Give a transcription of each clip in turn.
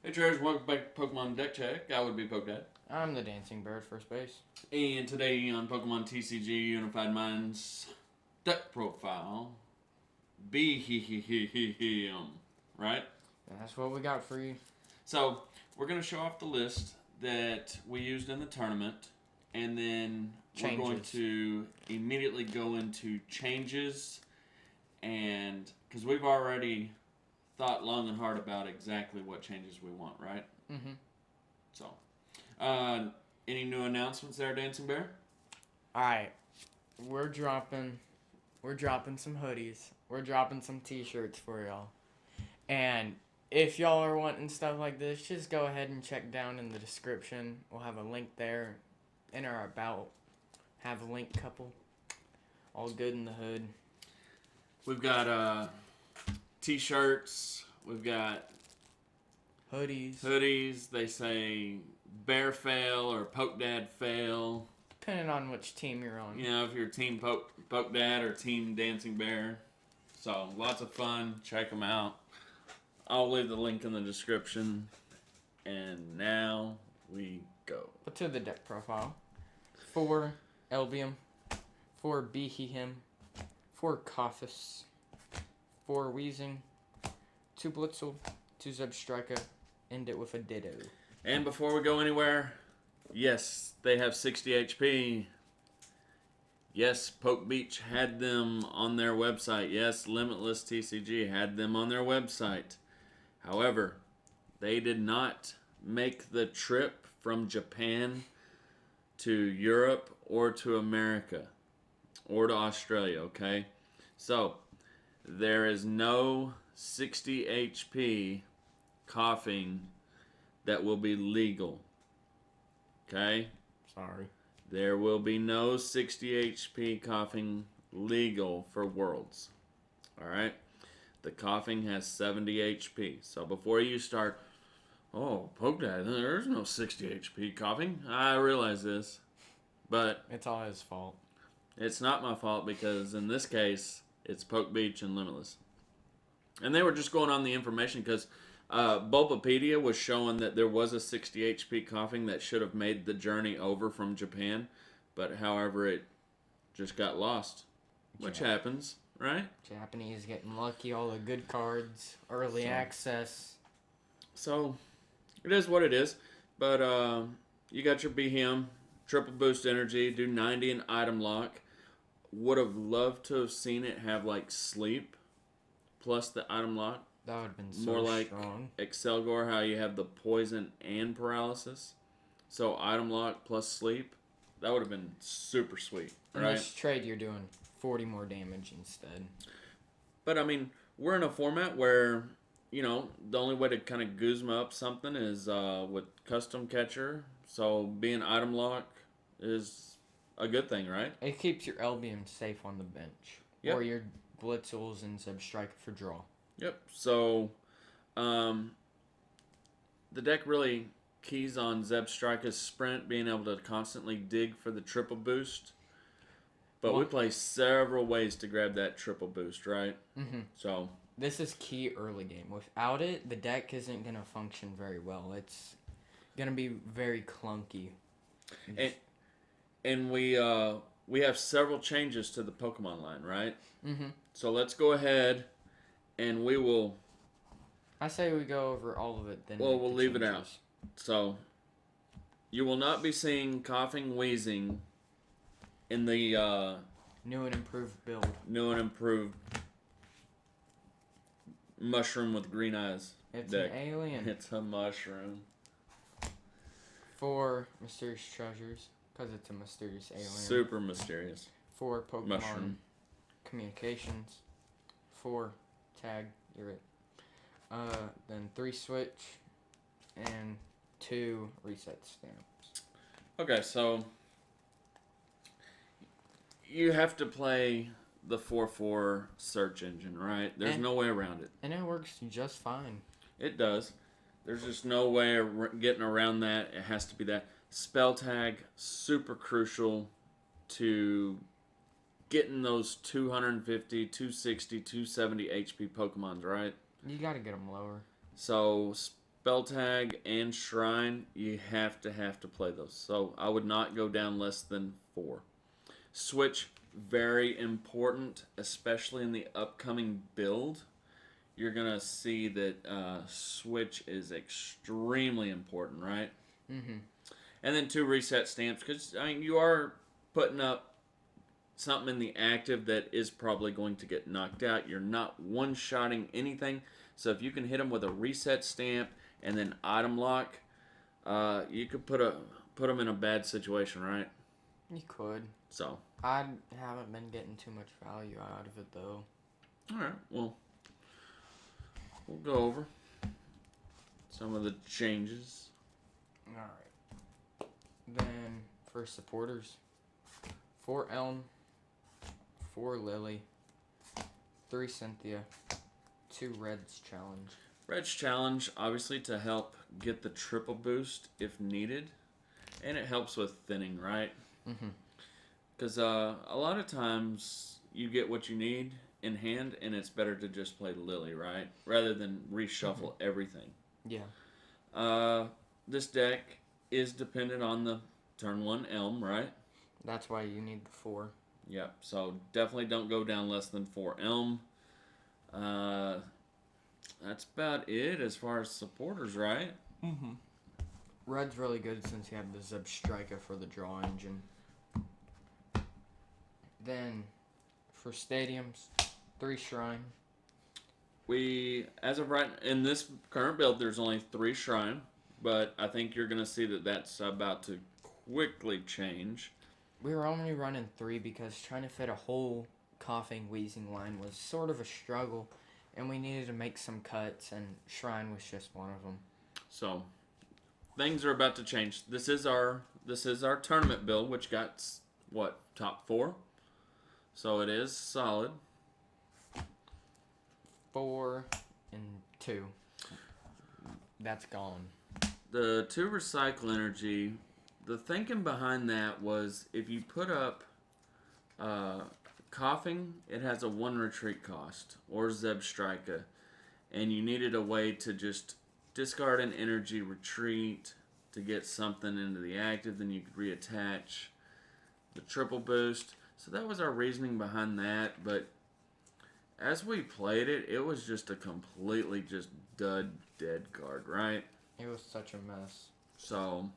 Hey Travis, welcome back to Pokemon Deck Check. I would be Pokedad. I'm the dancing bear at first base. And today on Pokemon TCG Unified Minds Deck Profile, Beheeyem, right? And that's what we got for you. So, we're going to show off the list that we used in the tournament, and then we're going to immediately go into changes, and because we've already thought long and hard about exactly what changes we want, right? Mm-hmm. So, any new announcements there, Dancing Bear? Alright. We're dropping some hoodies. We're dropping some t-shirts for y'all. And if y'all are wanting stuff like this, just go ahead and check down in the description. We'll have a link there. In our about. Have a link couple. All good in the hood. We've got t-shirts. We've got hoodies. They say Bear Fail or Poke Dad Fail. Depending on which team you're on. You know, if you're Team Poke Dad or Team Dancing Bear. So, lots of fun. Check them out. I'll leave the link in the description. And now we go. But to the deck profile. 4 Elbium. 4 Beheeyem. 4 Koffus. 4 Weezing. 2 Blitzel. 2 Zebstrika. End it with a Ditto. And before we go anywhere, yes, they have 60 HP. Yes, Poke Beach had them on their website. Yes, Limitless TCG had them on their website. However, they did not make the trip from Japan to Europe or to America or to Australia, okay? So, there is no 60 HP coughing that will be legal. Okay? Sorry. There will be no 60 HP coughing legal for Worlds. Alright? The coughing has 70 HP. So before you start, oh, Pokedad, there's no 60 HP coughing. I realize this. But it's all his fault. It's not my fault because in this case, it's Poke Beach and Limitless. And they were just going on the information because Bulbapedia was showing that there was a 60 HP coughing that should have made the journey over from Japan. But however, it just got lost. Which happens, right? Japanese getting lucky, all the good cards, early access. So, it is what it is. But you got your Beheeyem, triple boost energy, do 90 in item lock. Would have loved to have seen it have like sleep plus the item lock. That would have been so more like strong. Excelgor, how you have the poison and paralysis. So item lock plus sleep. That would have been super sweet. In this trade, you're doing 40 more damage instead. But I mean, we're in a format where, you know, the only way to kind of Guzma up something is with custom catcher. So being item lock is a good thing, right? It keeps your Elbium safe on the bench. Yep. Or your Blitzels and Zebstrika for draw. Yep. So, the deck really keys on Zebstrika's sprint, being able to constantly dig for the triple boost. But we play several ways to grab that triple boost, right? Mm-hmm. So this is key early game. Without it, the deck isn't going to function very well. It's going to be very clunky. And we have several changes to the Pokemon line, right? Mm-hmm. So let's go ahead and we will... I say we go over all of it, then we'll leave it out. So, you will not be seeing Coughing Weezing in the... new and improved build. New and improved mushroom with green eyes. It's deck. An alien. It's a mushroom. 4 mysterious treasures, because it's a mysterious alien. Super mysterious. 4 Pokemon mushroom. Communications. 4 tag. You're right. Then 3 switch, and 2 reset stamps. Okay, so you have to play the 4-4 search engine, right? There's no way around it. And it works just fine. It does. There's just no way getting around that. It has to be that. Spell tag, super crucial to getting those 250, 260, 270 HP Pokemons, right? You gotta get them lower. So Bell Tag and Shrine, you have to play those. So I would not go down less than 4. Switch, very important, especially in the upcoming build. You're gonna see that Switch is extremely important, right? Mm-hmm. And then 2 reset stamps, because I mean you are putting up something in the active that is probably going to get knocked out. You're not one-shotting anything, so if you can hit them with a reset stamp and then item lock, you could put them in a bad situation, right? You could. So, I haven't been getting too much value out of it though. all right, well, we'll go over some of the changes. All right. Then for supporters, 4 Elm, 4 Lily, 3 Cynthia, 2 Reds challenge. Reds challenge, obviously, to help get the triple boost if needed, and it helps with thinning, right? Mm-hmm. Because a lot of times you get what you need in hand, and it's better to just play Lily, right? Rather than reshuffle everything. Yeah. This deck is dependent on the turn 1 Elm, right? That's why you need the 4. Yep, so definitely don't go down less than 4 Elm. That's about it as far as supporters, right? Mm-hmm. Red's really good since you have the Zeb Striker for the draw engine. Then, for stadiums, 3 Shrine. As of right, in this current build, there's only 3 Shrine, but I think you're going to see that that's about to quickly change. We were only running 3 because trying to fit a whole Coughing Wheezing line was sort of a struggle, and we needed to make some cuts, and Shrine was just one of them. So, things are about to change. This is our tournament build, which got what, top 4? So it is solid. 4 and 2. That's gone. The 2 recycle energy, the thinking behind that was if you put up Coughing, it has a 1 retreat cost, or Zeb Striker, and you needed a way to just discard an energy, retreat to get something into the active, then you could reattach the triple boost. So that was our reasoning behind that, but as we played it, it was just a completely just dead card, right? It was such a mess. So,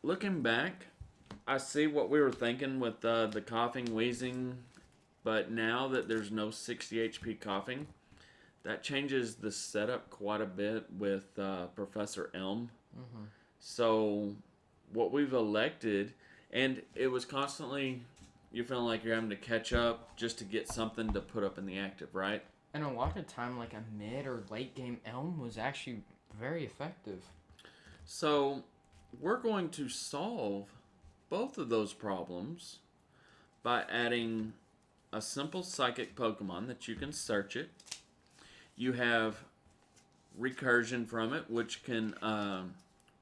looking back, I see what we were thinking with the Coughing Wheezing, but now that there's no 60 HP Coughing, that changes the setup quite a bit with Professor Elm. Mm-hmm. So, what we've elected, and it was constantly, you're feeling like you're having to catch up just to get something to put up in the active, right? And a lot of time, like a mid or late game Elm was actually very effective. So, we're going to solve both of those problems by adding a simple psychic Pokemon that you can search it. You have recursion from it, which can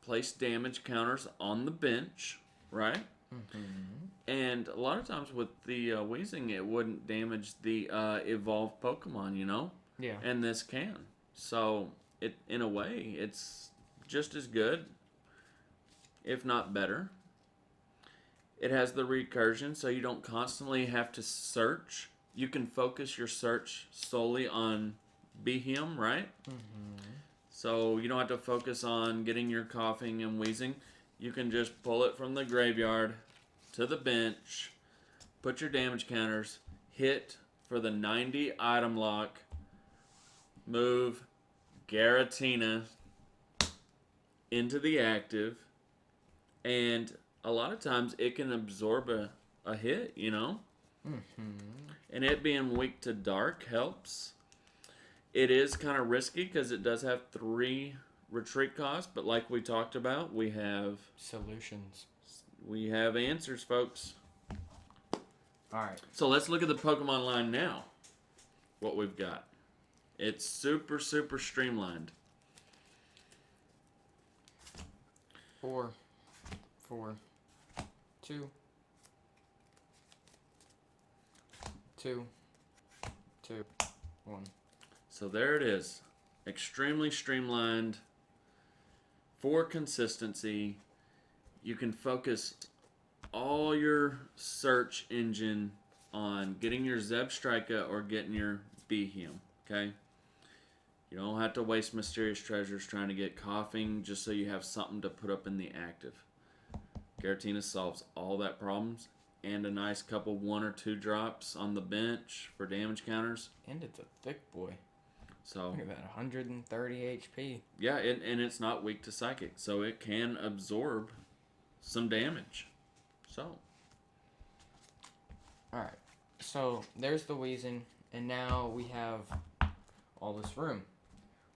place damage counters on the bench, right? Mm-hmm. And a lot of times with the Weezing, it wouldn't damage the evolved Pokemon, you know? Yeah. And this can. So, it in a way, it's just as good, if not better. It has the recursion, so you don't constantly have to search. You can focus your search solely on Beheeyem, right? Mm-hmm. So you don't have to focus on getting your Coughing and Wheezing. You can just pull it from the graveyard to the bench, put your damage counters, hit for the 90 item lock, move Garatina into the active, and a lot of times it can absorb a hit, you know? Mm-hmm. And it being weak to dark helps. It is kind of risky because it does have 3 retreat costs, but like we talked about, we have Solutions. We have answers, folks. Alright. So let's look at the Pokemon line now. What we've got. It's super streamlined. 4, 2, 2, 2, 1. So there it is. extremely streamlined for consistency. You can focus all your search engine on getting your Zebstrika or getting your Beheeyem. Okay? You don't have to waste mysterious treasures trying to get coughing just so you have something to put up in the active. Giratina solves all that problems, and a nice couple 1 or 2 drops on the bench for damage counters. And it's a thick boy. So Look at that, 130 HP. yeah, and it's not weak to psychic, so it can absorb some damage. So Alright, so there's the Weezing, and now we have all this room.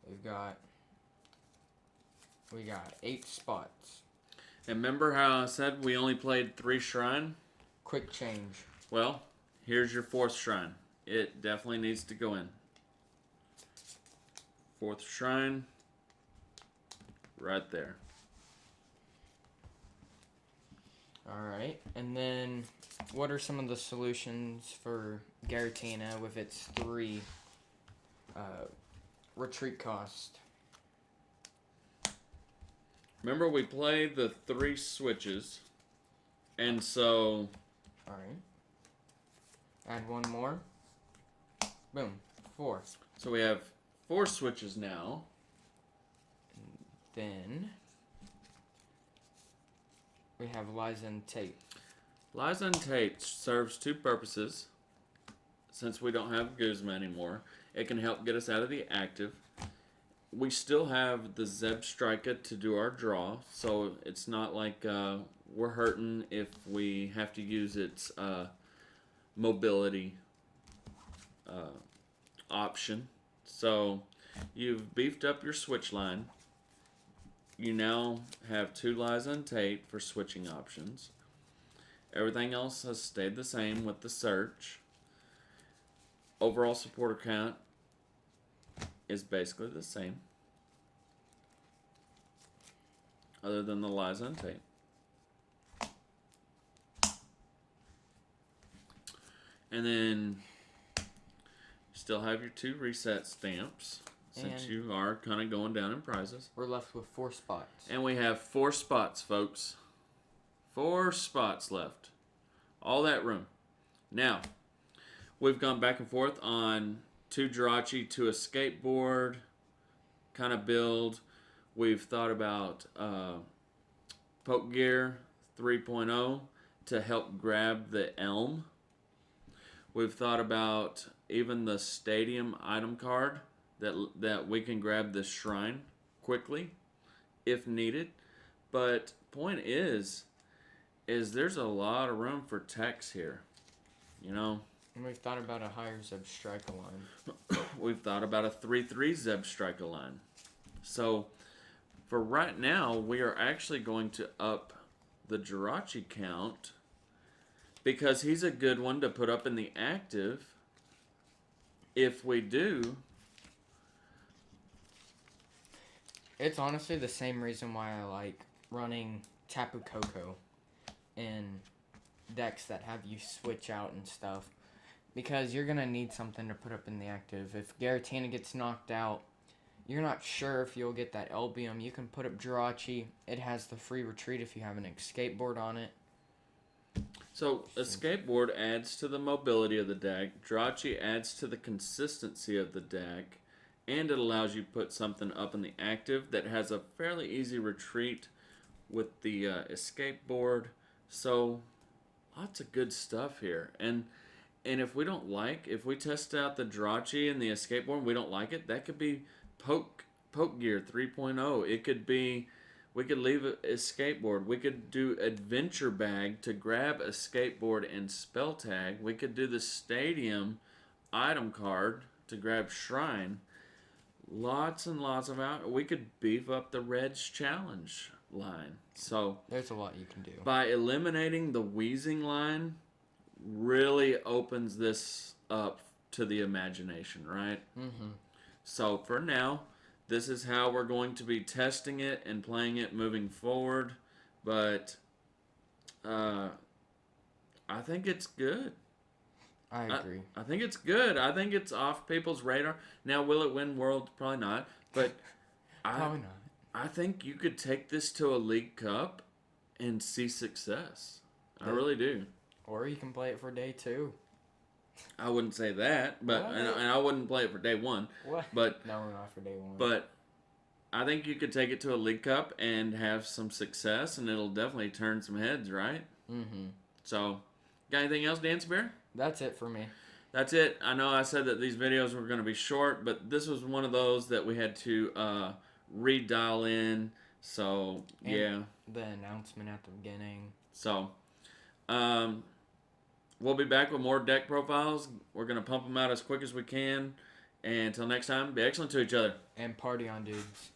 We got 8 spots. and remember how I said we only played 3 shrine? Quick change. Well, here's your 4th shrine. It definitely needs to go in. 4th shrine, right there. Alright, and then what are some of the solutions for Giratina with its 3 retreat cost? Remember we played the 3 switches, and so Alright. Add 1 more. Boom. 4. so we have 4 switches now. Then we have Liza and Tate. Liza and Tate serves 2 purposes. Since we don't have Guzma anymore, it can help get us out of the active. We still have the Zebstrika to do our draw, so it's not like we're hurting if we have to use its mobility option. So you've beefed up your switch line. You now have 2 Liza and Tate for switching options. Everything else has stayed the same with the search. Overall supporter count is basically the same, other than the Liza and Tate. And then you still have your 2 reset stamps, since And you are kind of going down in prizes. we're left with 4 spots. And we have 4 spots, folks. 4 spots left. All that room. Now, we've gone back and forth on 2 Jirachi to a skateboard kind of build. We've thought about Poke Gear 3.0 to help grab the Elm. We've thought about even the Stadium item card that we can grab the Shrine quickly if needed. But point is there's a lot of room for techs here. You know, And we've thought about a higher Zebstrika line. we've thought about a 3-3 Zebstrika line. So for right now, we are actually going to up the Jirachi count because he's a good one to put up in the active. If we do, It's honestly the same reason why I like running Tapu Koko in decks that have you switch out and stuff. Because you're going to need something to put up in the active. If Giratina gets knocked out, you're not sure if you'll get that Albium. You can put up Jirachi. It has the free retreat if you have an escape board on it. so a skateboard adds to the mobility of the deck. Jirachi adds to the consistency of the deck. And it allows you to put something up in the active that has a fairly easy retreat with the escape board. So lots of good stuff here. And if we test out the Jirachi and the escape board and we don't like it, that could be Poke Gear 3.0. It could be, we could leave a skateboard. We could do Adventure Bag to grab a skateboard and spell tag. We could do the Stadium item card to grab Shrine. Lots and lots of we could beef up the Reds Challenge line. So There's a lot you can do. by eliminating the Weezing line, really opens this up to the imagination, right? Mm-hmm. So for now, this is how we're going to be testing it and playing it moving forward. But I think it's good. I agree. I think it's good. I think it's off people's radar. Now, will it win World? Probably not. But Probably not. I think you could take this to a League Cup and see success. I Yeah. really do. Or you can play it for day 2. I wouldn't say that, but What? and I wouldn't play it for day 1. What? But No, not for day 1. but I think you could take it to a League Cup and have some success, and it'll definitely turn some heads, right? Mm-hmm. So, got anything else, Dance Bear? That's it for me. That's it. I know I said that these videos were going to be short, but this was one of those that we had to redial in. So, And yeah. the announcement at the beginning. So, we'll be back with more deck profiles. We're going to pump them out as quick as we can. And until next time, be excellent to each other. And party on, dudes.